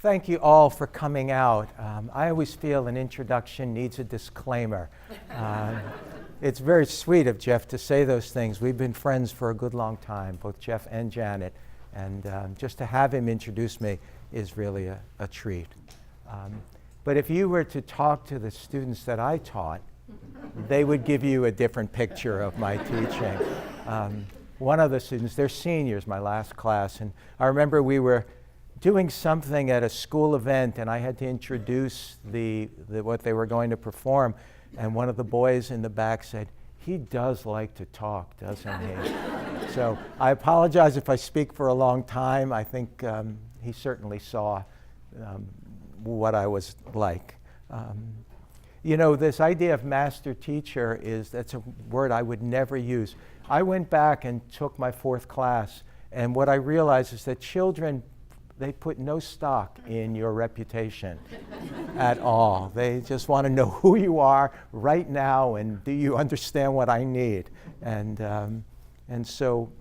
Thank you all for coming out. I always feel an introduction needs a disclaimer. It's very sweet of Jeff to say those things. We've been friends for a good long time, both Jeff and Janet, and just to have him introduce me is really a treat. But if you were to talk to the students that I taught, they would give you a different picture of my teaching. One of the students, they're seniors, my last class, and I remember we were doing something at a school event, and I had to introduce what they were going to perform, and one of the boys in the back said, "He does like to talk, doesn't he?" So I apologize if I speak for a long time. I think he certainly saw what I was like. You know, this idea of master teacher that's a word I would never use. I went back and took my fourth class, and what I realized is that children, they put no stock in your reputation at all. They just want to know who you are right now and do you understand what I need. And so,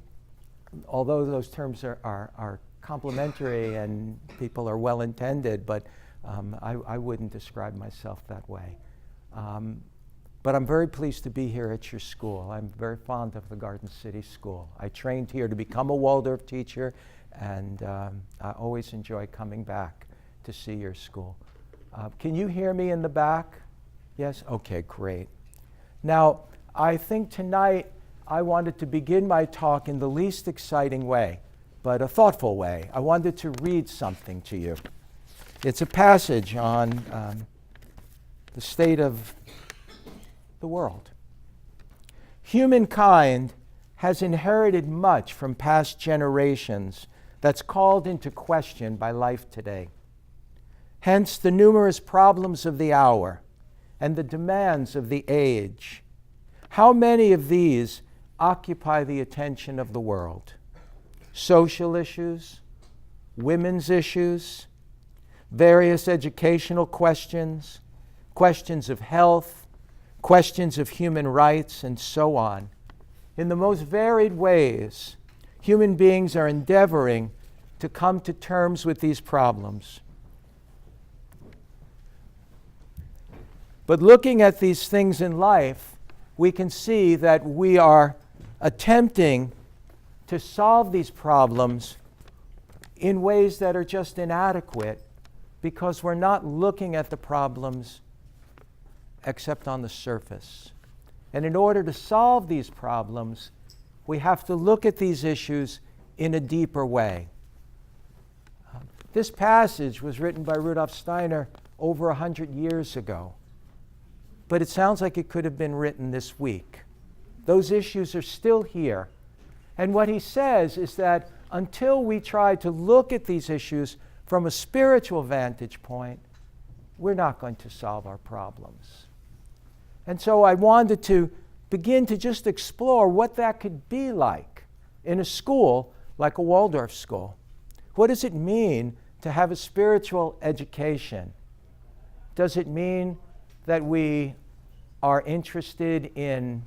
although those terms are complimentary and people are well intended, but I wouldn't describe myself that way. But I'm very pleased to be here at your school. I'm very fond of the Garden City School. I trained here to become a Waldorf teacher, and I always enjoy coming back to see your school. Can you hear me in the back? Yes? Okay, great. Now, I think tonight I wanted to begin my talk in the least exciting way, but a thoughtful way. I wanted to read something to you. It's a passage on the state of the world. Humankind has inherited much from past generations that's called into question by life today. Hence the numerous problems of the hour and the demands of the age. How many of these occupy the attention of the world? Social issues, women's issues, various educational questions, questions of health, questions of human rights, and so on. In the most varied ways, human beings are endeavoring to come to terms with these problems. But looking at these things in life, we can see that we are attempting to solve these problems in ways that are just inadequate because we're not looking at the problems except on the surface. And in order to solve these problems, we have to look at these issues in a deeper way. This passage was written by Rudolf Steiner over 100 years ago, but it sounds like it could have been written this week. Those issues are still here. And what he says is that until we try to look at these issues from a spiritual vantage point, we're not going to solve our problems. And so I wanted to begin to just explore what that could be like in a school like a Waldorf school. What does it mean to have a spiritual education? Does it mean that we are interested in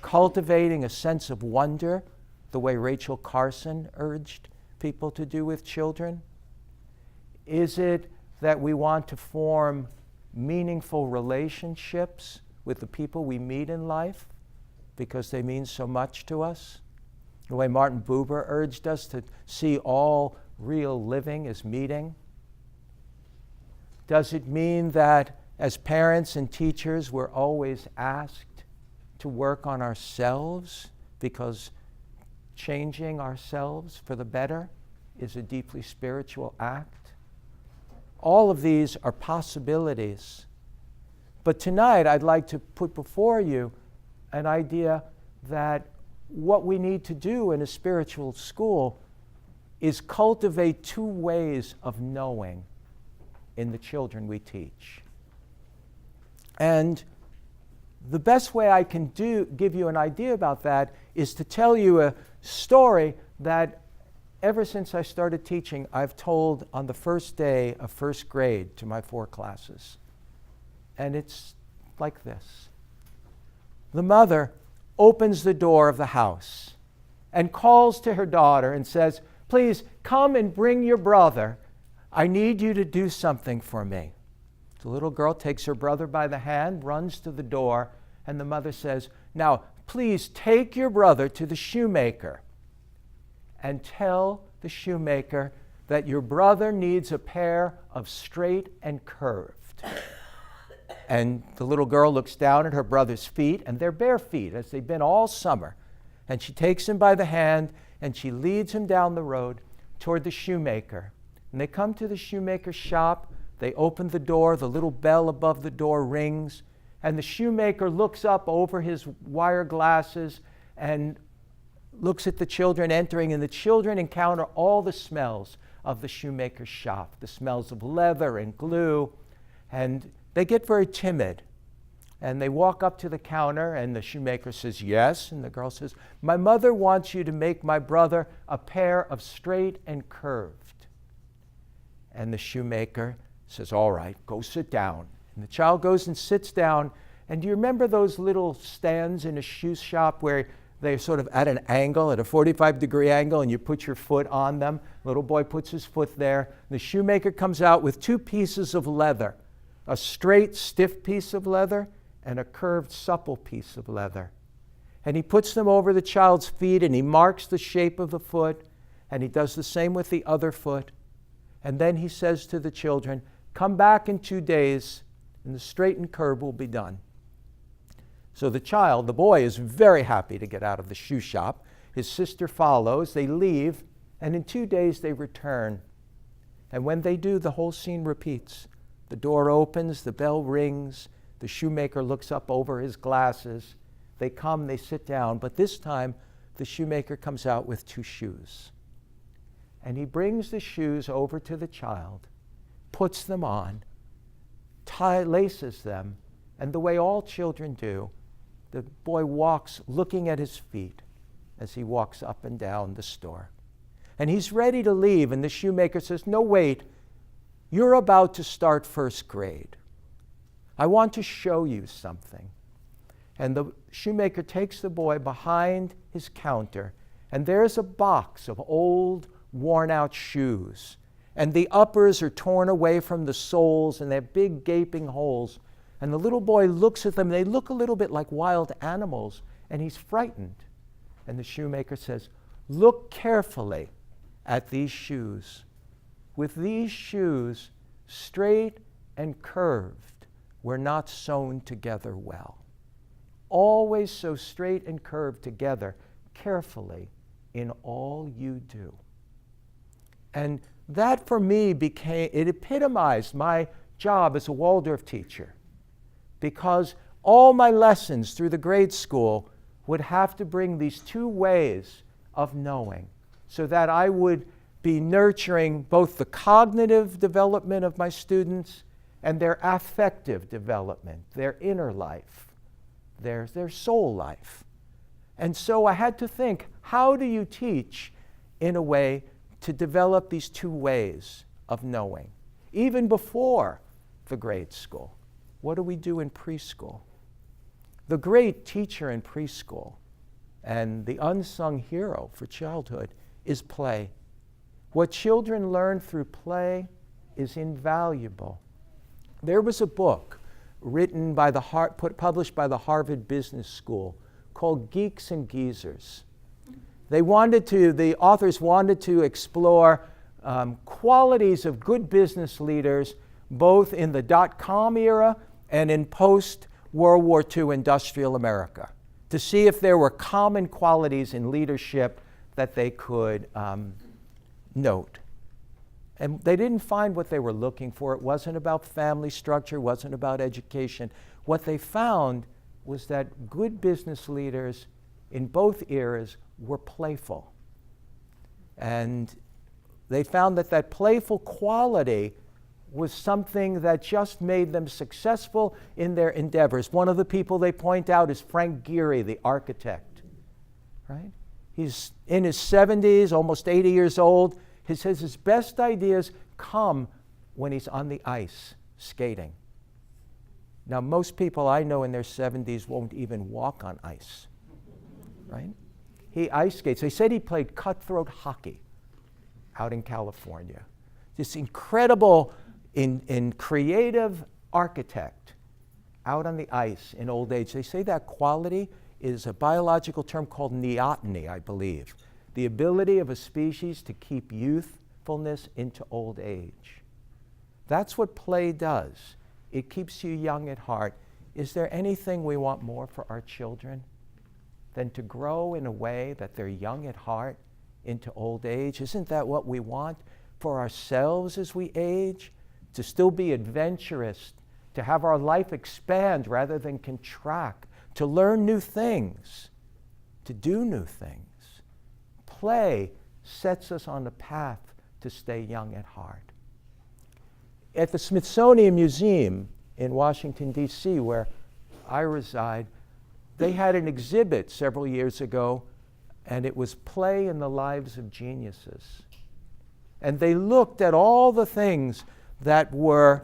cultivating a sense of wonder, the way Rachel Carson urged people to do with children? Is it that we want to form meaningful relationships with the people we meet in life because they mean so much to us? The way Martin Buber urged us to see all real living as meeting? Does it mean that as parents and teachers we're always asked to work on ourselves because changing ourselves for the better is a deeply spiritual act? All of these are possibilities. But tonight I'd like to put before you an idea that what we need to do in a spiritual school is cultivate two ways of knowing in the children we teach. And the best way I can give you an idea about that is to tell you a story that ever since I started teaching, I've told on the first day of first grade to my 4 classes. And it's like this. The mother opens the door of the house and calls to her daughter and says, "Please come and bring your brother. I need you to do something for me. The little girl takes her brother by the hand, runs to the door, and the mother says, now, please take your brother to the shoemaker and tell the shoemaker that your brother needs a pair of straight and curved. And the little girl looks down at her brother's feet, and they're bare feet, as they've been all summer. And she takes him by the hand, and she leads him down the road toward the shoemaker. And they come to the shoemaker's shop. They open the door. The little bell above the door rings. And the shoemaker looks up over his wire glasses and looks at the children entering. And the children encounter all the smells of the shoemaker's shop, the smells of leather and glue. And they get very timid. And they walk up to the counter, and the shoemaker says, yes. And the girl says, my mother wants you to make my brother a pair of straight and curved. And the shoemaker says, all right, go sit down. And the child goes and sits down. And do you remember those little stands in a shoe shop where they're sort of at an angle, at a 45-degree angle, and you put your foot on them? Little boy puts his foot there. The shoemaker comes out with two pieces of leather, a straight, stiff piece of leather and a curved, supple piece of leather. And he puts them over the child's feet, and he marks the shape of the foot, and he does the same with the other foot. And then he says to the children, come back in 2 days, and the straight and curve will be done. So the child, the boy, is very happy to get out of the shoe shop. His sister follows. They leave, and in 2 days they return. And when they do, the whole scene repeats. The door opens, the bell rings, the shoemaker looks up over his glasses. They come, they sit down, but this time the shoemaker comes out with 2 shoes. And he brings the shoes over to the child, puts them on, laces them, and the way all children do, the boy walks looking at his feet as he walks up and down the store. And he's ready to leave, and the shoemaker says, no, wait, you're about to start first grade. I want to show you something. And the shoemaker takes the boy behind his counter, and there's a box of old, worn-out shoes. And the uppers are torn away from the soles, and they have big, gaping holes. And the little boy looks at them. They look a little bit like wild animals, and he's frightened. And the shoemaker says, look carefully at these shoes. With these shoes, straight and curved, were not sewn together well. Always so straight and curved together, carefully, in all you do. And that for me it epitomized my job as a Waldorf teacher, because all my lessons through the grade school would have to bring these 2 ways of knowing, so that I would be nurturing both the cognitive development of my students and their affective development, their inner life, their soul life. And so I had to think, how do you teach in a way to develop these 2 ways of knowing? Even before the grade school, what do we do in preschool? The great teacher in preschool and the unsung hero for childhood is play. What children learn through play is invaluable. There was a book written by published by the Harvard Business School called Geeks and Geezers. The authors wanted to explore qualities of good business leaders, both in the dot-com era and in post-World War II industrial America, to see if there were common qualities in leadership that they could note. And they didn't find what they were looking for. It wasn't about family structure, wasn't about education. What they found was that good business leaders in both eras were playful. And they found that playful quality was something that just made them successful in their endeavors. One of the people they point out is Frank Gehry, the architect, right? He's in his 70s, almost 80 years old. He says his best ideas come when he's on the ice skating. Now, most people I know in their 70s won't even walk on ice, right? He ice skates. They said he played cutthroat hockey out in California. this incredible in creative architect out on the ice in old age. They say that quality is a biological term called neoteny, I believe. The ability of a species to keep youthfulness into old age. That's what play does. It keeps you young at heart. Is there anything we want more for our children than to grow in a way that they're young at heart into old age? Isn't that what we want for ourselves as we age? To still be adventurous, to have our life expand rather than contract, to learn new things, to do new things. Play sets us on a path to stay young at heart. At the Smithsonian Museum in Washington, D.C., where I reside, they had an exhibit several years ago, and it was Play in the Lives of Geniuses. And they looked at all the things that were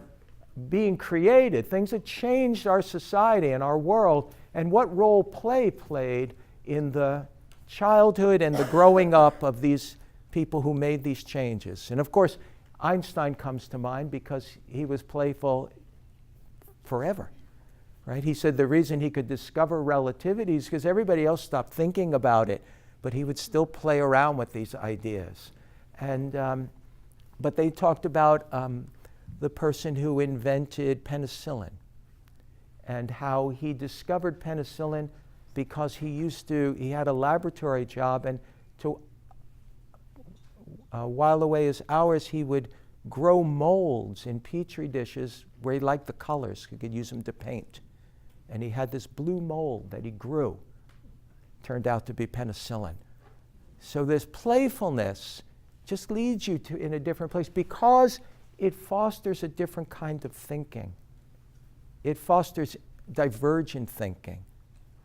being created, things that changed our society and our world, and what role play played in the childhood and the growing up of these people who made these changes. And of course, Einstein comes to mind because he was playful forever, right? He said the reason he could discover relativity is because everybody else stopped thinking about it, but he would still play around with these ideas. And but they talked about the person who invented penicillin and how he discovered penicillin because he had a laboratory job, and to while away his hours, he would grow molds in petri dishes where he liked the colors. He could use them to paint. And he had this blue mold that he grew. Turned out to be penicillin. So this playfulness just leads you to in a different place because it fosters a different kind of thinking. It fosters divergent thinking.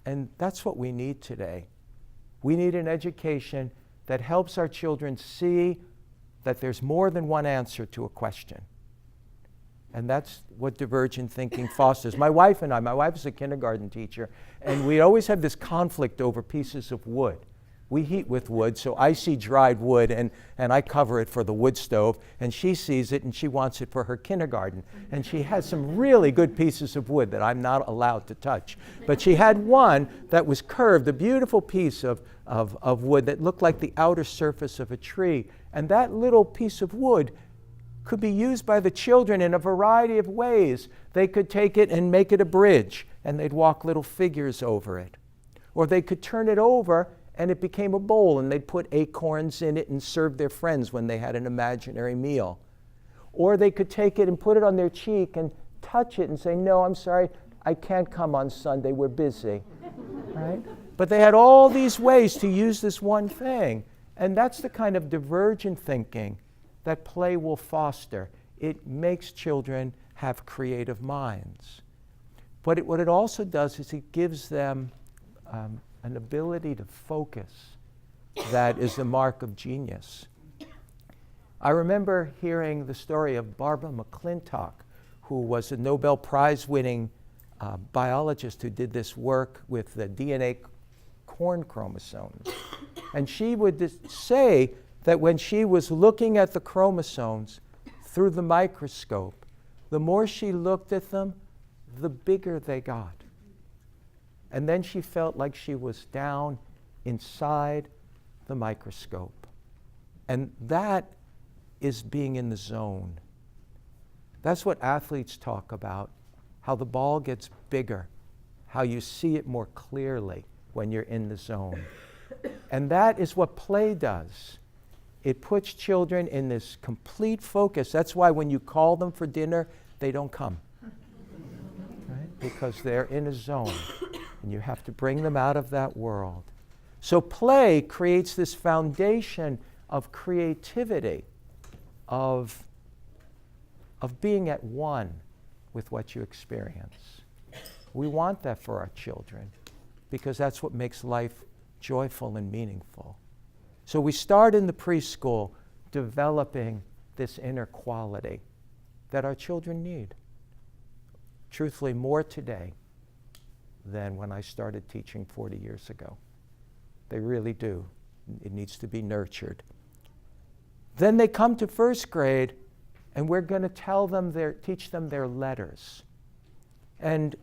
And that's what we need today. We need an education that helps our children see that there's more than one answer to a question. And that's what divergent thinking fosters. My wife is a kindergarten teacher, and we always have this conflict over pieces of wood. We heat with wood, so I see dried wood, and I cover it for the wood stove, and she sees it, and she wants it for her kindergarten. And she has some really good pieces of wood that I'm not allowed to touch. But she had one that was curved, a beautiful piece of wood that looked like the outer surface of a tree. And that little piece of wood could be used by the children in a variety of ways. They could take it and make it a bridge, and they'd walk little figures over it. Or they could turn it over and it became a bowl, and they'd put acorns in it and serve their friends when they had an imaginary meal. Or they could take it and put it on their cheek and touch it and say, "No, I'm sorry, I can't come on Sunday, we're busy." Right? But they had all these ways to use this one thing. And that's the kind of divergent thinking that play will foster. It makes children have creative minds. But what it also does is it gives them an ability to focus that is the mark of genius. I remember hearing the story of Barbara McClintock, who was a Nobel Prize-winning biologist who did this work with the DNA corn chromosomes. And she would say that when she was looking at the chromosomes through the microscope, the more she looked at them, the bigger they got. And then she felt like she was down inside the microscope. And that is being in the zone. That's what athletes talk about, how the ball gets bigger, how you see it more clearly when you're in the zone. And that is what play does. It puts children in this complete focus. That's why when you call them for dinner, they don't come. Right? Because they're in a zone. And you have to bring them out of that world. So play creates this foundation of creativity, of being at one with what you experience. We want that for our children because that's what makes life joyful and meaningful. So we start in the preschool developing this inner quality that our children need. Truthfully, more today than when I started teaching 40 years ago. They really do. It needs to be nurtured. Then they come to first grade, and we're going to teach them their letters. And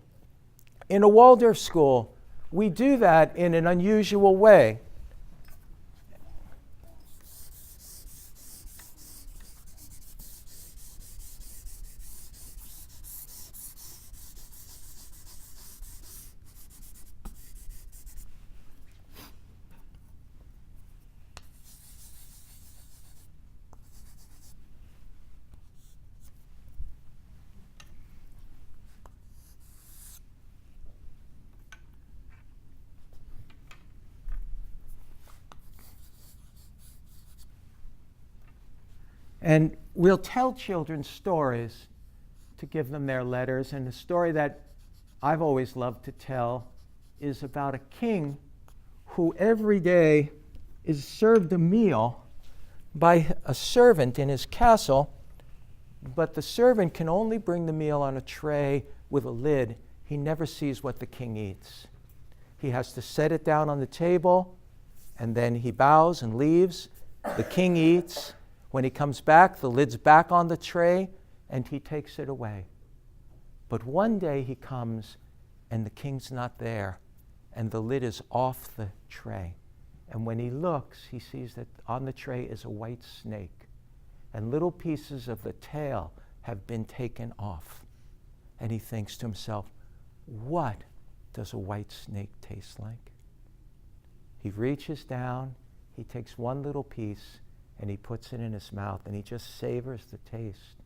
in a Waldorf school, we do that in an unusual way. And we'll tell children stories to give them their letters. And the story that I've always loved to tell is about a king who every day is served a meal by a servant in his castle, but the servant can only bring the meal on a tray with a lid. He never sees what the king eats. He has to set it down on the table, and then he bows and leaves. The king eats. When he comes back, the lid's back on the tray, and he takes it away. But one day he comes, and the king's not there, and the lid is off the tray. And when he looks, he sees that on the tray is a white snake, and little pieces of the tail have been taken off. And he thinks to himself, what does a white snake taste like? He reaches down, he takes one little piece, and he puts it in his mouth, and he just savors the taste.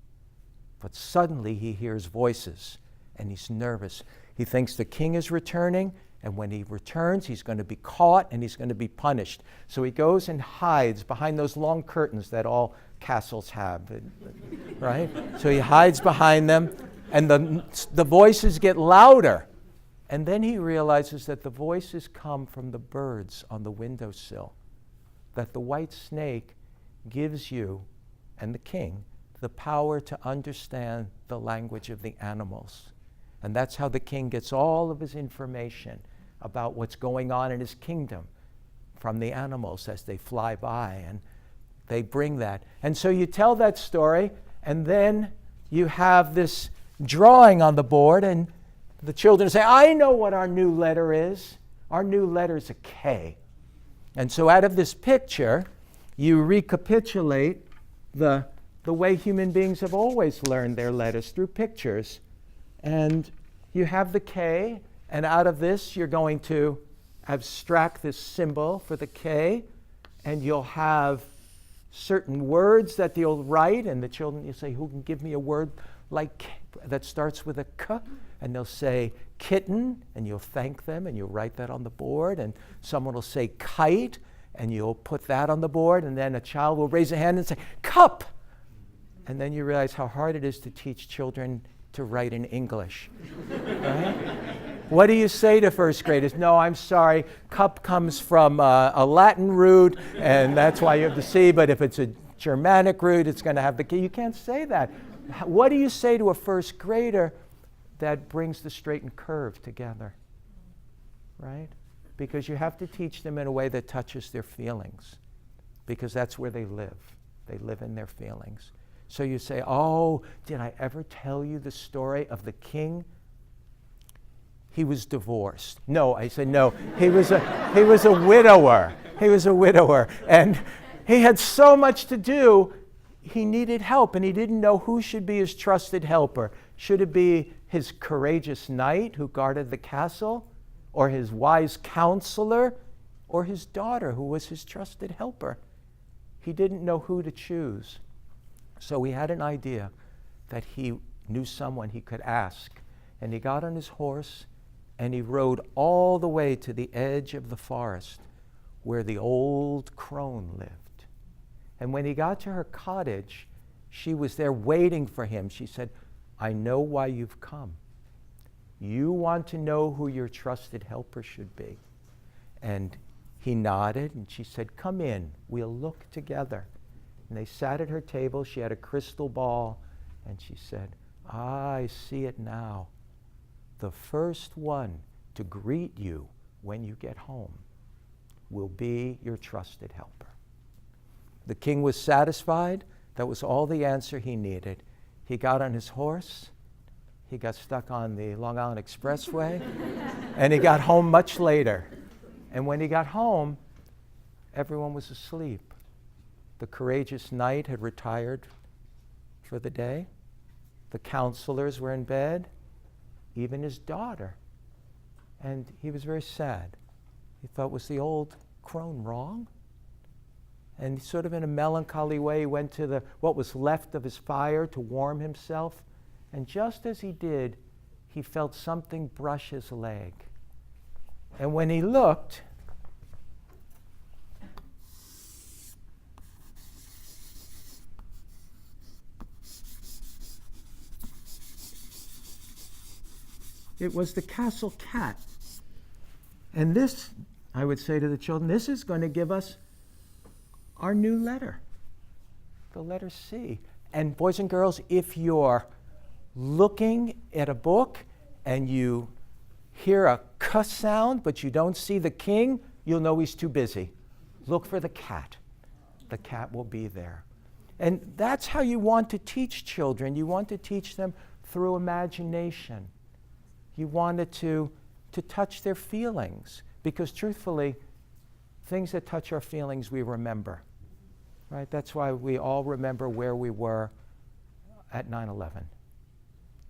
But suddenly he hears voices, and he's nervous. He thinks the king is returning, and when he returns, he's going to be caught, and he's going to be punished. So he goes and hides behind those long curtains that all castles have, right? So he hides behind them, and the voices get louder. And then he realizes that the voices come from the birds on the windowsill, that the white snake gives you and the king the power to understand the language of the animals. And that's how the king gets all of his information about what's going on in his kingdom from the animals as they fly by, and they bring that. And so you tell that story, and then you have this drawing on the board, and the children say, I know what our new letter is. Our new letter is a K. And so out of this picture, you recapitulate the way human beings have always learned their letters, through pictures. And you have the K, and out of this you're going to abstract this symbol for the K, and you'll have certain words that you'll write, and the children, you say, who can give me a word like that starts with a K? And they'll say kitten, and you'll thank them, and you'll write that on the board, and someone will say kite, and you'll put that on the board, and then a child will raise a hand and say, cup. And then you realize how hard it is to teach children to write in English. Right? What do you say to first graders? No, I'm sorry, cup comes from a Latin root, and that's why you have the C, but if it's a Germanic root, it's going to have the K. You can't say that. What do you say to a first grader that brings the straight and curve together? Right? Because you have to teach them in a way that touches their feelings, because that's where they live. They live in their feelings. So you say, oh, did I ever tell you the story of the king? He was divorced. No, I said, no, he was a widower. He was a widower. And he had so much to do, he needed help, and he didn't know who should be his trusted helper. Should it be his courageous knight who guarded the castle, or his wise counselor, or his daughter who was his trusted helper? He didn't know who to choose. So he had an idea that he knew someone he could ask. And he got on his horse, and he rode all the way to the edge of the forest where the old crone lived. And when he got to her cottage, she was there waiting for him. She said, I know why you've come. You want to know who your trusted helper should be. And he nodded, and she said, come in, we'll look together. And they sat at her table. She had a crystal ball, and she said, I see it now. The first one to greet you when you get home will be your trusted helper. The king was satisfied. That was all the answer he needed. He got on his horse, he got stuck on the Long Island Expressway, and he got home much later. And when he got home, everyone was asleep. The courageous knight had retired for the day. The counselors were in bed, even his daughter. And he was very sad. He thought, was the old crone wrong? And sort of in a melancholy way, he went to what was left of his fire to warm himself. And just as he did, he felt something brush his leg. And when he looked, it was the castle cat. And this, I would say to the children, this is going to give us our new letter, the letter C. And boys and girls, if you're looking at a book and you hear a cuss sound but you don't see the king, you'll know he's too busy. Look for the cat. The cat will be there. And that's how you want to teach children. You want to teach them through imagination. You want it to touch their feelings, because truthfully, things that touch our feelings we remember, right? That's why we all remember where we were at 9/11,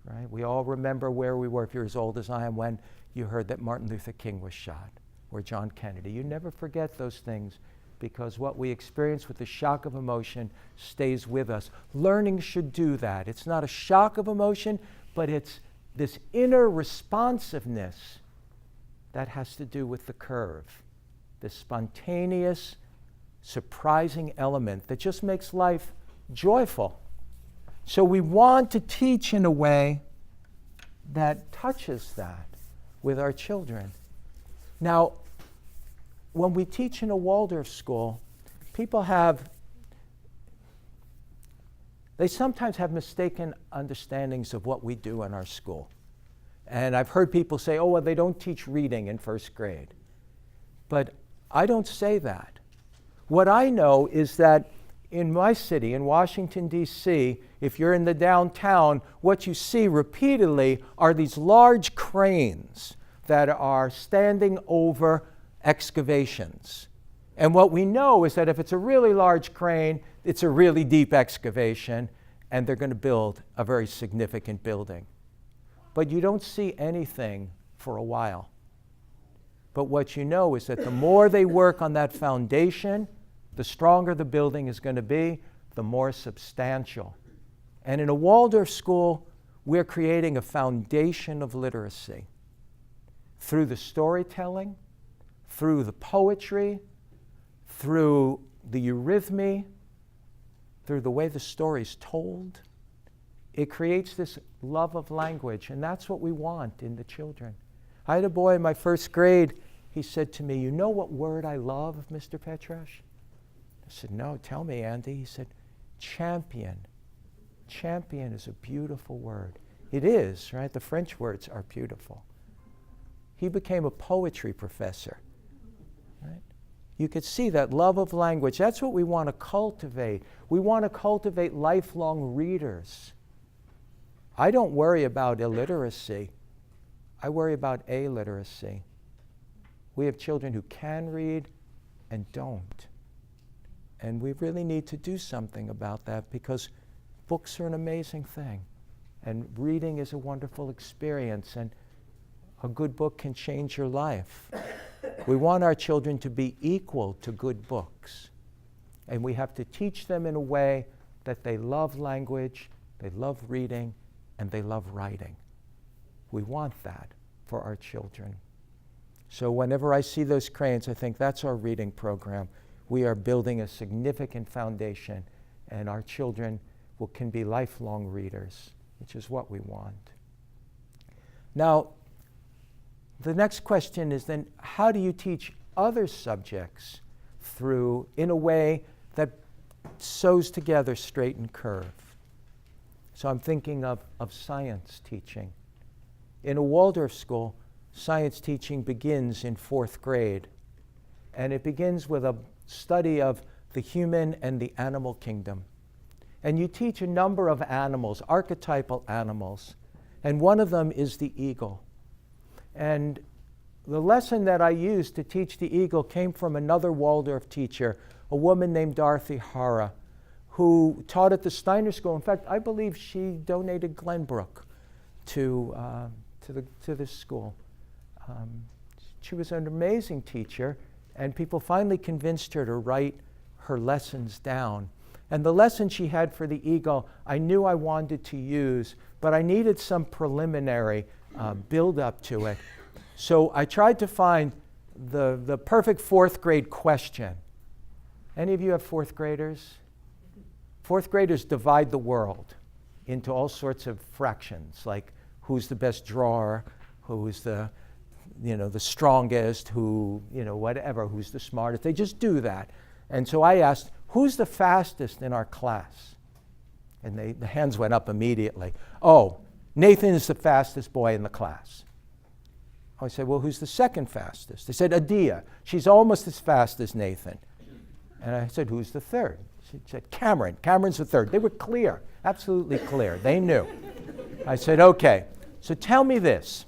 right? We all remember where we were, if you're as old as I am, when you heard that Martin Luther King was shot, or John Kennedy. You never forget those things, because what we experience with the shock of emotion stays with us. Learning should do that. It's not a shock of emotion, but it's this inner responsiveness that has to do with the curve, this spontaneous, surprising element that just makes life joyful. So we want to teach in a way that touches that with our children. Now, when we teach in a Waldorf school, they sometimes have mistaken understandings of what we do in our school. And I've heard people say, oh, well, they don't teach reading in first grade. But I don't say that. What I know is that in my city, in Washington, D.C., if you're in the downtown, what you see repeatedly are these large cranes that are standing over excavations. And what we know is that if it's a really large crane, it's a really deep excavation, and they're going to build a very significant building. But you don't see anything for a while. But what you know is that the more they work on that foundation, the stronger the building is going to be, the more substantial. And in a Waldorf school, we're creating a foundation of literacy through the storytelling, through the poetry, through the eurythmy, through the way the story's told. It creates this love of language, and that's what we want in the children. I had a boy in my first grade, he said to me, you know what word I love, Mr. Petrash? I said, no, tell me, Andy. He said, champion. Champion is a beautiful word. It is, right? The French words are beautiful. He became a poetry professor, right? You could see that love of language. That's what we want to cultivate. We want to cultivate lifelong readers. I don't worry about illiteracy. I worry about illiteracy. We have children who can read and don't. And we really need to do something about that, because books are an amazing thing. And reading is a wonderful experience. And a good book can change your life. We want our children to be equal to good books. And we have to teach them in a way that they love language, they love reading, and they love writing. We want that for our children. So whenever I see those cranes, I think that's our reading program. We are building a significant foundation, and our children can be lifelong readers, which is what we want. Now, the next question is then, how do you teach other subjects in a way that sews together straight and curve? So I'm thinking of science teaching. In a Waldorf school, science teaching begins in 4th grade. And it begins with a study of the human and the animal kingdom. And you teach a number of animals, archetypal animals. And one of them is the eagle. And the lesson that I used to teach the eagle came from another Waldorf teacher, a woman named Dorothy Hara, who taught at the Steiner School. In fact, I believe she donated Glenbrook to this school. She was an amazing teacher, and people finally convinced her to write her lessons down. And the lesson she had for the eagle, I knew I wanted to use, but I needed some preliminary build up to it. So I tried to find the perfect fourth grade question. Any of you have fourth graders? Fourth graders divide the world into all sorts of fractions, like who's the best drawer, who's the strongest, whatever, who's the smartest. They just do that. And so I asked, who's the fastest in our class? And the hands went up immediately. Oh, Nathan is the fastest boy in the class. I said, well, who's the second fastest? They said, Adia. She's almost as fast as Nathan. And I said, who's the third? She said, Cameron. Cameron's the third. They were clear, absolutely clear. They knew. I said, okay, so tell me this.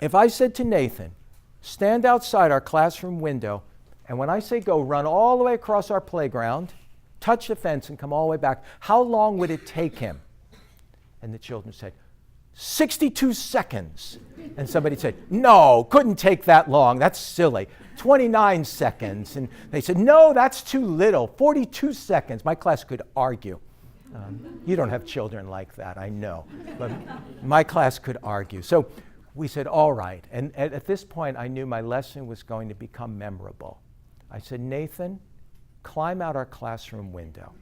If I said to Nathan, stand outside our classroom window, and when I say go, run all the way across our playground, touch the fence, and come all the way back, how long would it take him? And the children said, 62 seconds. And somebody said, no, couldn't take that long. That's silly. 29 seconds. And they said, no, that's too little. 42 seconds. My class could argue. You don't have children like that, I know. But my class could argue. So we said, all right. And at this point, I knew my lesson was going to become memorable. I said, Nathan, climb out our classroom window.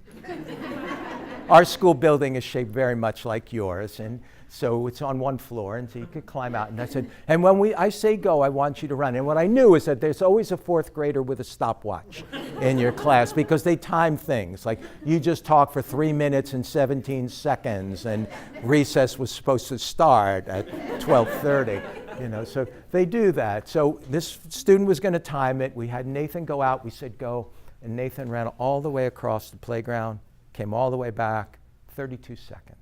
Our school building is shaped very much like yours, and so it's on one floor, and so you could climb out. And I said, and when I say go, I want you to run. And what I knew is that there's always a fourth grader with a stopwatch in your class because they time things. Like you just talk for 3 minutes and 17 seconds, and recess was supposed to start at 12:30. So they do that. So this student was going to time it. We had Nathan go out. We said go, and Nathan ran all the way across the playground, came all the way back, 32 seconds.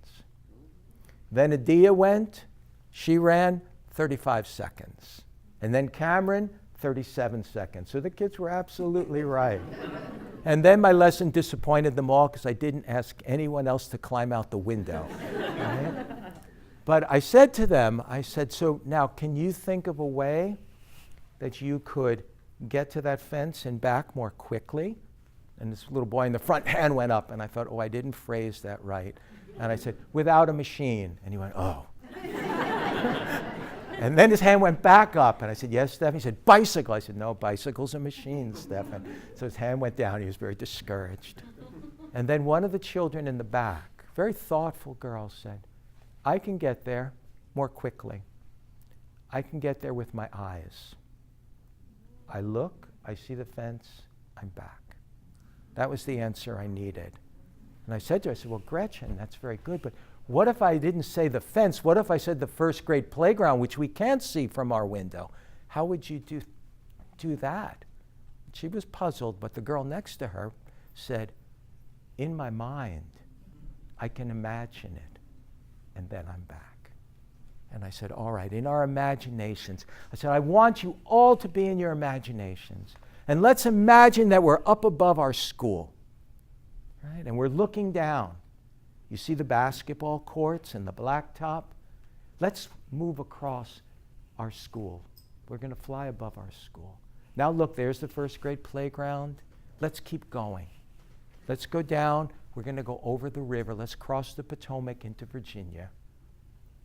Then Adia went, she ran 35 seconds. And then Cameron, 37 seconds. So the kids were absolutely right. And then my lesson disappointed them all because I didn't ask anyone else to climb out the window. Right? But I said to them, so now can you think of a way that you could get to that fence and back more quickly? And this little boy in the front hand went up, and I thought, I didn't phrase that right. And I said, without a machine. And he went, oh. And then his hand went back up, and I said, yes, Stephan? He said, bicycle. I said, no, bicycles are machines, Stephan. So his hand went down. He was very discouraged. And then one of the children in the back, very thoughtful girl, said, I can get there more quickly. I can get there with my eyes. I look, I see the fence, I'm back. That was the answer I needed. And I said to her, well, Gretchen, that's very good, but what if I didn't say the fence? What if I said the first grade playground, which we can't see from our window? How would you do that? She was puzzled, but the girl next to her said, in my mind, I can imagine it, and then I'm back. And I said, all right, in our imaginations. I said, I want you all to be in your imaginations. And let's imagine that we're up above our school, right? And we're looking down. You see the basketball courts and the blacktop? Let's move across our school. We're going to fly above our school. Now look, there's the first grade playground. Let's keep going. Let's go down. We're going to go over the river. Let's cross the Potomac into Virginia.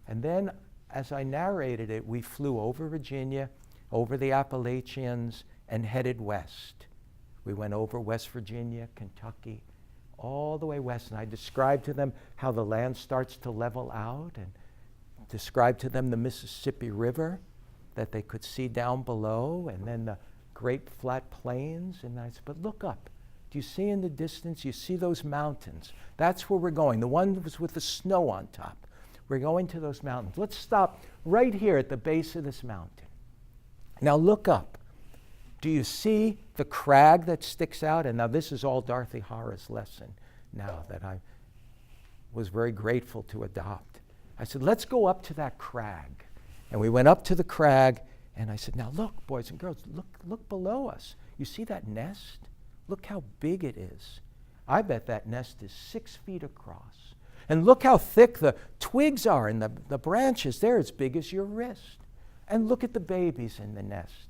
And then, as I narrated it, we flew over Virginia, over the Appalachians, and headed west. We went over West Virginia, Kentucky, all the way west. And I described to them how the land starts to level out, and described to them the Mississippi River that they could see down below, and then the great flat plains. And I said, but look up. Do you see in the distance? You see those mountains? That's where we're going. The one that was with the snow on top. We're going to those mountains. Let's stop right here at the base of this mountain. Now look up. Do you see the crag that sticks out? And now this is all Dorothy Hara's lesson now that was very grateful to adopt. I said, let's go up to that crag. And we went up to the crag, and I said, now look, boys and girls, look below us. You see that nest? Look how big it is. I bet that nest is 6 feet across. And look how thick the twigs are and the branches. They're as big as your wrist. And look at the babies in the nest.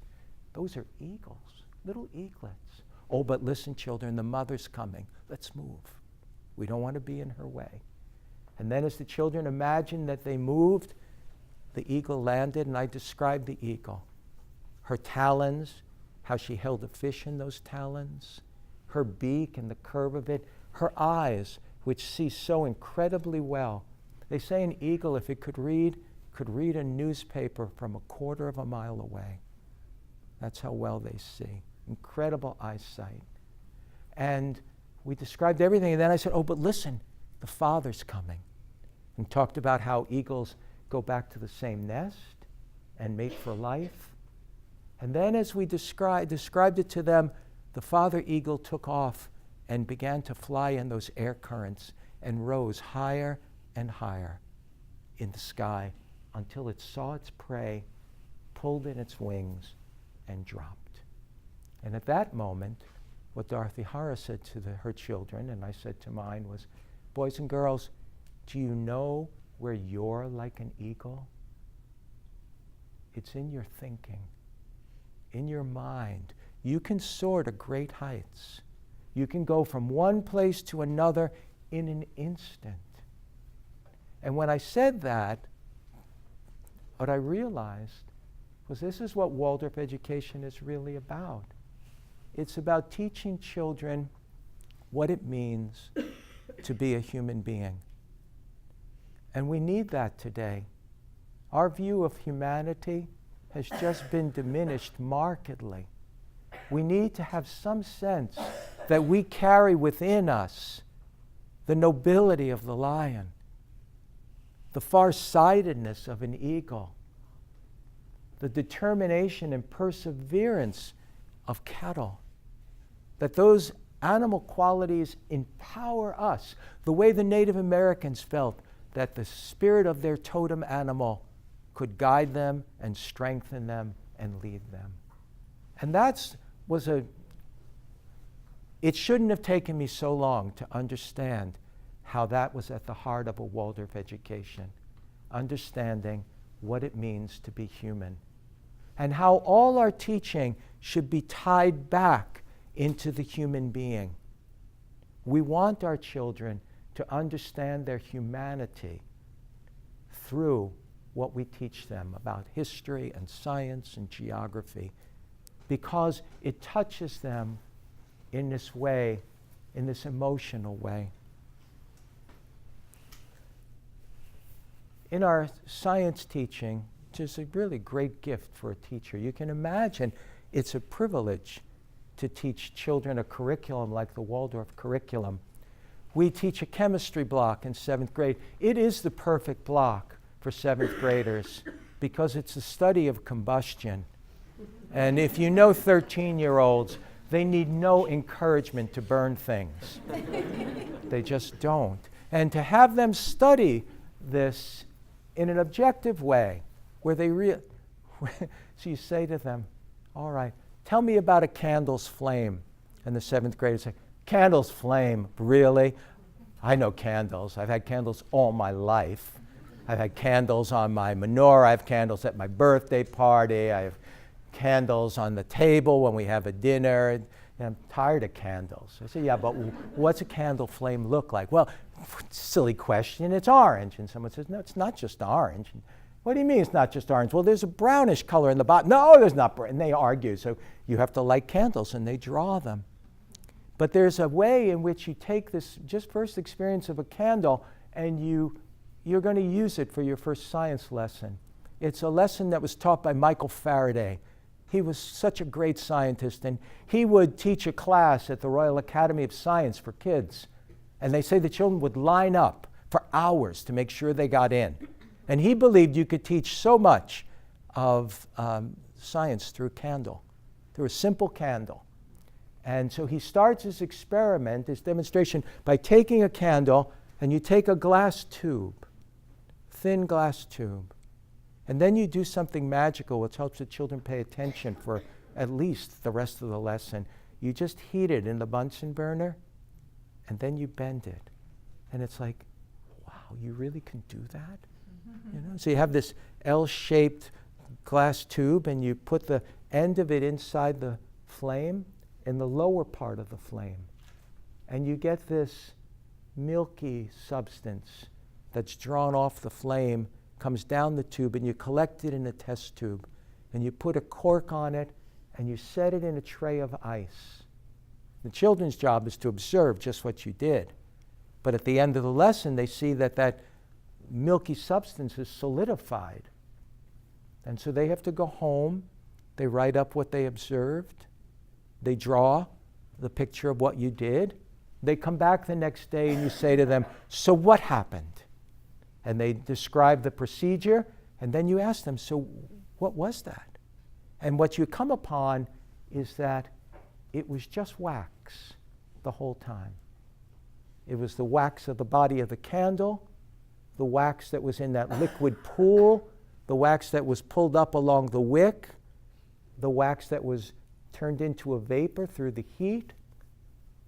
Those are eagles, little eaglets. Oh, but listen, children, the mother's coming. Let's move. We don't want to be in her way. And then as the children imagined that they moved, the eagle landed, and I described the eagle. Her talons, how she held a fish in those talons, her beak and the curve of it, her eyes, which see so incredibly well. They say an eagle, if it could read a newspaper from 1/4 of a mile away. That's how well they see. Incredible eyesight. And we described everything, and then I said, oh, but listen, the father's coming. And talked about how eagles go back to the same nest and mate for life. And then as we described it to them, the father eagle took off and began to fly in those air currents and rose higher and higher in the sky until it saw its prey, pulled in its wings, and dropped. And at that moment, what Dorothy Hara said to her children, and I said to mine, was, boys and girls, do you know where you're like an eagle? It's in your thinking, in your mind. You can soar to great heights. You can go from one place to another in an instant. And when I said that, what I realized was this is what Waldorf education is really about. It's about teaching children what it means to be a human being. And we need that today. Our view of humanity has just been diminished markedly. We need to have some sense that we carry within us the nobility of the lion, the far-sightedness of an eagle, the determination and perseverance of cattle, that those animal qualities empower us the way the Native Americans felt that the spirit of their totem animal could guide them and strengthen them and lead them. And it shouldn't have taken me so long to understand how that was at the heart of a Waldorf education, understanding what it means to be human, and how all our teaching should be tied back into the human being. We want our children to understand their humanity through what we teach them about history and science and geography, because it touches them in this way, in this emotional way. In our science teaching, which is a really great gift for a teacher, you can imagine it's a privilege to teach children a curriculum like the Waldorf curriculum. We teach a chemistry block in 7th grade. It is the perfect block for 7th graders because it's the study of combustion. And if you know 13-year-olds, they need no encouragement to burn things. They just don't. And to have them study this in an objective way, where they so you say to them, all right, tell me about a candle's flame. And the 7th graders say, candle's flame, really? I know candles. I've had candles all my life. I've had candles on my menorah. I have candles at my birthday party. I have candles on the table when we have a dinner. And I'm tired of candles. I say, yeah, but what's a candle flame look like? Well, silly question, it's orange. And someone says, no, it's not just orange. And, what do you mean it's not just orange? Well, there's a brownish color in the bottom. No, there's not. And they argue. So you have to light candles, and they draw them. But there's a way in which you take this just first experience of a candle, and you're going to use it for your first science lesson. It's a lesson that was taught by Michael Faraday. He was such a great scientist, and he would teach a class at the Royal Academy of Science for kids. And they say the children would line up for hours to make sure they got in. And he believed you could teach so much of science through a candle, through a simple candle. And so he starts his experiment, his demonstration, by taking a candle and you take a glass tube, thin glass tube, and then you do something magical which helps the children pay attention for at least the rest of the lesson. You just heat it in the Bunsen burner, and then you bend it. And it's like, wow, you really can do that? You know? So you have this L-shaped glass tube, and you put the end of it inside the flame, in the lower part of the flame. And you get this milky substance that's drawn off the flame, comes down the tube, and you collect it in a test tube. And you put a cork on it, and you set it in a tray of ice. The children's job is to observe just what you did. But at the end of the lesson, they see that that milky substance is solidified. And so they have to go home, they write up what they observed, they draw the picture of what you did. They come back the next day and you say to them, so what happened? And they describe the procedure, and then you ask them, so what was that? And what you come upon is that it was just wax the whole time. It was the wax of the body of the candle, the wax that was in that liquid pool, the wax that was pulled up along the wick, the wax that was turned into a vapor through the heat,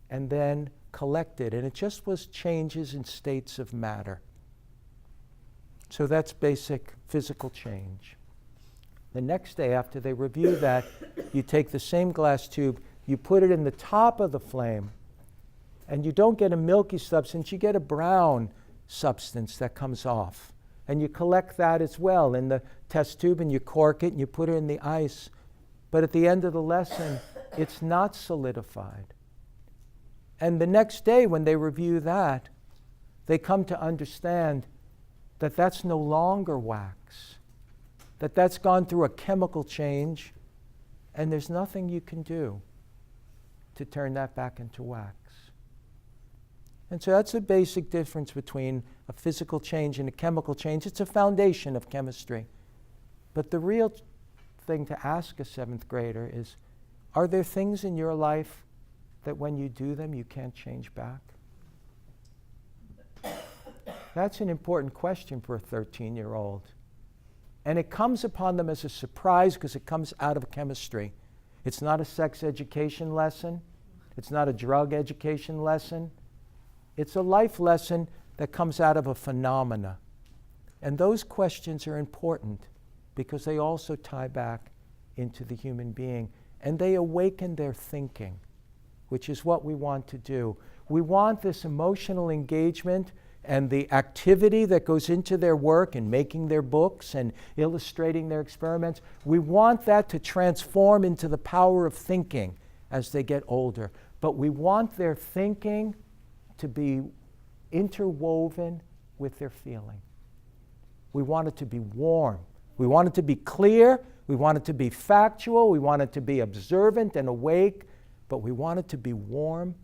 and then collected. And it just was changes in states of matter. So that's basic physical change. The next day after they review that, you take the same glass tube, you put it in the top of the flame, and you don't get a milky substance, you get a brown substance that comes off. And you collect that as well in the test tube, and you cork it and you put it in the ice. But at the end of the lesson, it's not solidified. And the next day when they review that, they come to understand that that's no longer wax, that that's gone through a chemical change, and there's nothing you can do to turn that back into wax. And so that's a basic difference between a physical change and a chemical change. It's a foundation of chemistry. But the real thing to ask a seventh grader is, are there things in your life that when you do them, you can't change back? That's an important question for a 13-year-old. And it comes upon them as a surprise because it comes out of chemistry. It's not a sex education lesson. It's not a drug education lesson. It's a life lesson that comes out of a phenomena. And those questions are important because they also tie back into the human being. And they awaken their thinking, which is what we want to do. We want this emotional engagement and the activity that goes into their work and making their books and illustrating their experiments. We want that to transform into the power of thinking as they get older. But we want their thinking to be interwoven with their feeling. We want it to be warm. We want it to be clear. We want it to be factual. We want it to be observant and awake. But we want it to be warm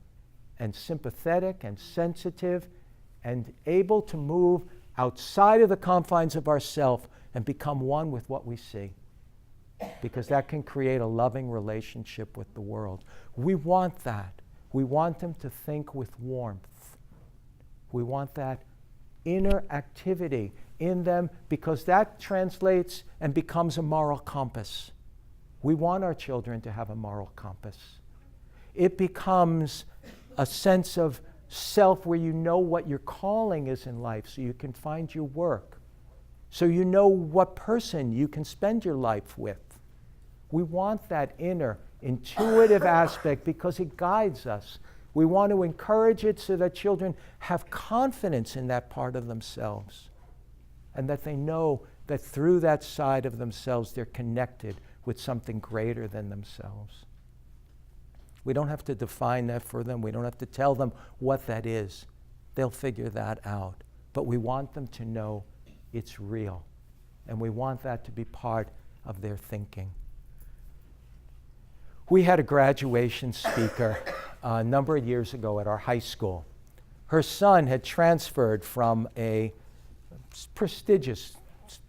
and sympathetic and sensitive and able to move outside of the confines of ourself and become one with what we see. Because that can create a loving relationship with the world. We want that. We want them to think with warmth. We want that inner activity in them because that translates and becomes a moral compass. We want our children to have a moral compass. It becomes a sense of self where you know what your calling is in life so you can find your work. So you know what person you can spend your life with. We want that inner, intuitive aspect because it guides us. We want to encourage it so that children have confidence in that part of themselves and that they know that through that side of themselves they're connected with something greater than themselves. We don't have to define that for them. We don't have to tell them what that is. They'll figure that out. But we want them to know it's real. And we want that to be part of their thinking. We had a graduation speaker a number of years ago at our high school. Her son had transferred from a prestigious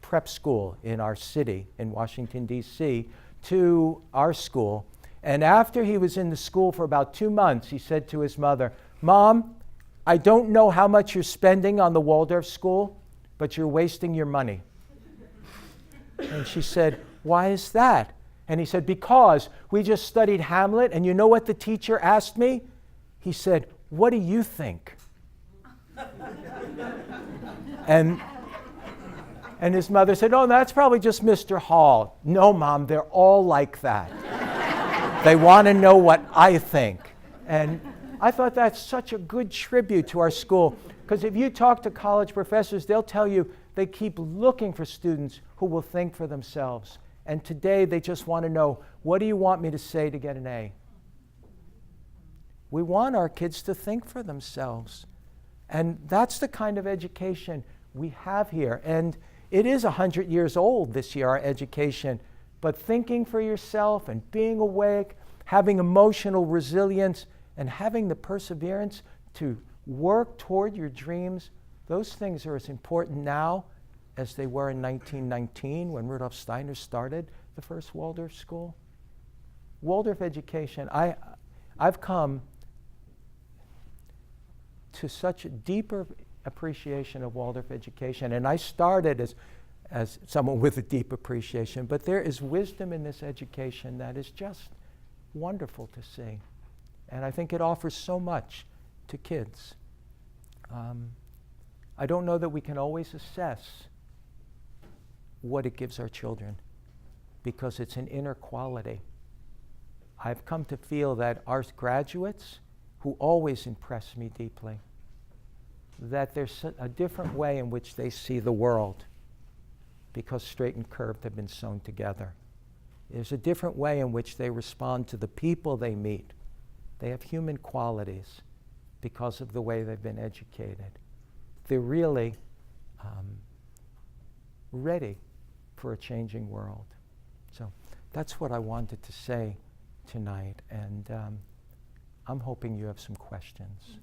prep school in our city in Washington, D.C., to our school. And after he was in the school for about 2 months, he said to his mother, "Mom, I don't know how much you're spending on the Waldorf school, but you're wasting your money. And she said, why is that? And he said, because we just studied Hamlet, and you know what the teacher asked me? He said, what do you think? And his mother said, oh, that's probably just Mr. Hall. No, Mom, they're all like that. They want to know what I think. And I thought that's such a good tribute to our school, because if you talk to college professors, they'll tell you they keep looking for students who will think for themselves. And today they just want to know, what do you want me to say to get an A? We want our kids to think for themselves. And that's the kind of education we have here. And it is 100 years old this year, our education. But thinking for yourself and being awake, having emotional resilience, and having the perseverance to work toward your dreams, those things are as important now as they were in 1919 when Rudolf Steiner started the first Waldorf school. Waldorf education, I've come to such a deeper appreciation of Waldorf education, and I started as someone with a deep appreciation, but there is wisdom in this education that is just wonderful to see. And I think it offers so much to kids. I don't know that we can always assess what it gives our children, because it's an inner quality. I've come to feel that our graduates, who always impress me deeply, that there's a different way in which they see the world, because straight and curved have been sewn together. There's a different way in which they respond to the people they meet. They have human qualities because of the way they've been educated. They're really ready for a changing world. So that's what I wanted to say tonight, and I'm hoping you have some questions.